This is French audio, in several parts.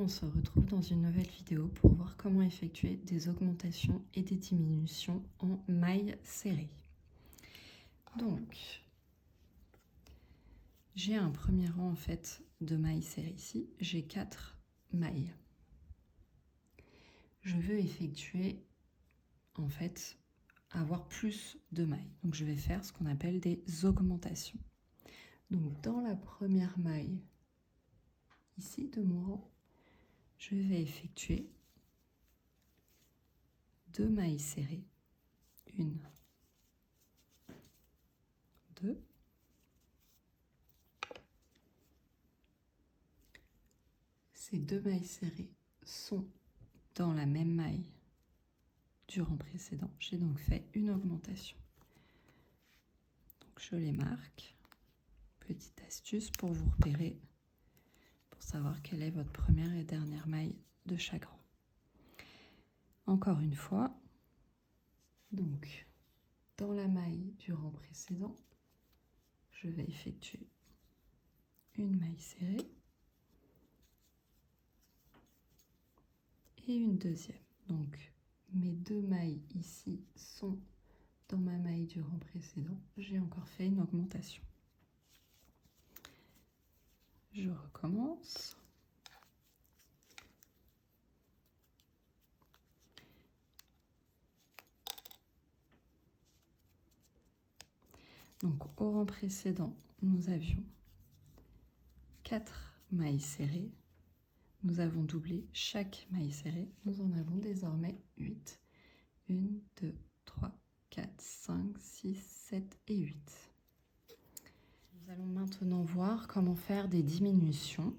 on se retrouve dans une nouvelle vidéo pour voir comment effectuer des augmentations et des diminutions en mailles serrées. Donc, j'ai un premier rang en fait de mailles serrées ici. J'ai 4 mailles. Je veux effectuer en fait avoir plus de mailles. Donc, je vais faire ce qu'on appelle des augmentations. Donc, dans la première maille ici de mon rang, je vais effectuer 2 mailles serrées, 1, 2, ces 2 mailles serrées sont dans la même maille du rang précédent. J'ai donc fait une augmentation. Donc je les marque. Petite astuce pour vous repérer, pour savoir quelle est votre première et dernière maille de chaque rang. Encore une fois, donc dans la maille du rang précédent, je vais effectuer une maille serrée et une deuxième. Donc mes 2 mailles ici sont dans ma maille du rang précédent. J'ai encore fait une augmentation. Je recommence. Donc au rang précédent, nous avions 4 mailles serrées. Nous avons doublé chaque maille serrée. Nous en avons désormais 8. 1, 2, 3, 4, 5, 6, 7 et 8. Nous allons maintenant voir comment faire des diminutions.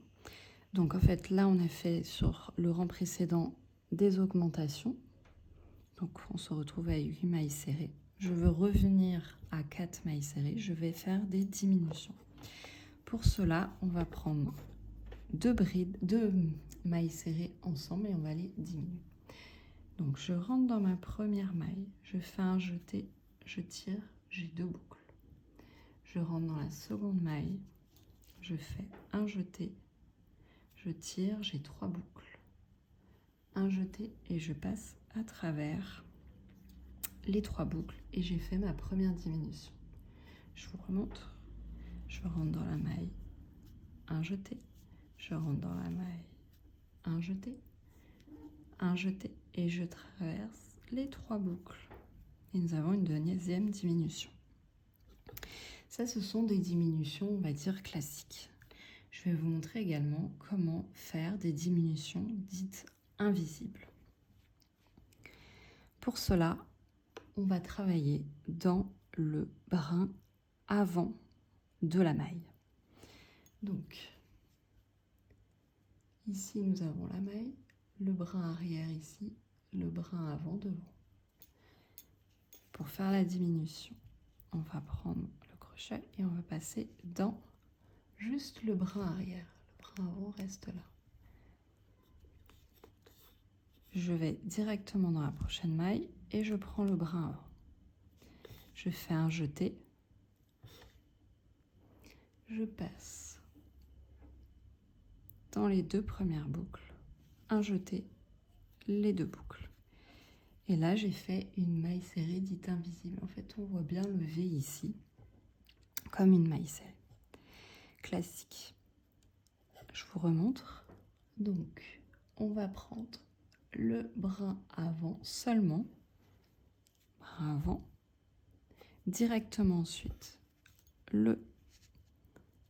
Donc en fait, là, on a fait sur le rang précédent des augmentations. Donc on se retrouve avec 8 mailles serrées. Je veux revenir à 4 mailles serrées. Je vais faire des diminutions. Pour cela, on va prendre 2 mailles serrées ensemble et on va les diminuer. Donc je rentre dans ma première maille, je fais un jeté, je tire, j'ai 2 boucles. Je rentre dans la seconde maille, je fais un jeté, je tire, j'ai 3 boucles. Un jeté et je passe à travers les 3 boucles et j'ai fait ma première diminution. Je vous remontre, je rentre dans la maille, un jeté, je rentre dans la maille, un jeté et je traverse les 3 boucles. Et nous avons une deuxième diminution. Ça, ce sont des diminutions, on va dire, classiques. Je vais vous montrer également comment faire des diminutions dites invisibles. Pour cela, on va travailler dans le brin avant de la maille. Donc, ici, nous avons la maille, le brin arrière ici, le brin avant devant. Pour faire la diminution, on va prendre le crochet et on va passer dans juste le brin arrière. Le brin avant reste là. Je vais directement dans la prochaine maille et je prends le brin avant. Je fais un jeté. Je passe dans les 2 premières boucles. Un jeté, les 2 boucles. Et là, j'ai fait une maille serrée dite invisible. En fait, on voit bien le V ici, comme une maille serrée. Classique. Je vous remontre. Donc, on va prendre le brin avant seulement. Brin avant. Directement ensuite, le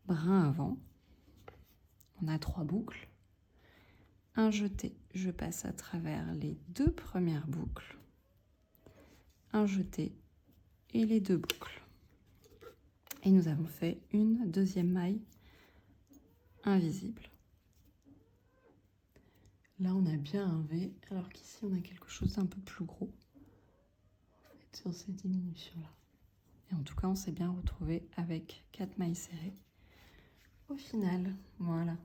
brin avant. On a 3 boucles. Un jeté, je passe à travers les 2 premières boucles. Un jeté et les 2 boucles. Et nous avons fait une deuxième maille invisible. Là, on a bien un V, alors qu'ici, on a quelque chose d'un peu plus gros en fait, sur ces diminutions-là. Et en tout cas, on s'est bien retrouvé avec 4 mailles serrées. Au final, voilà.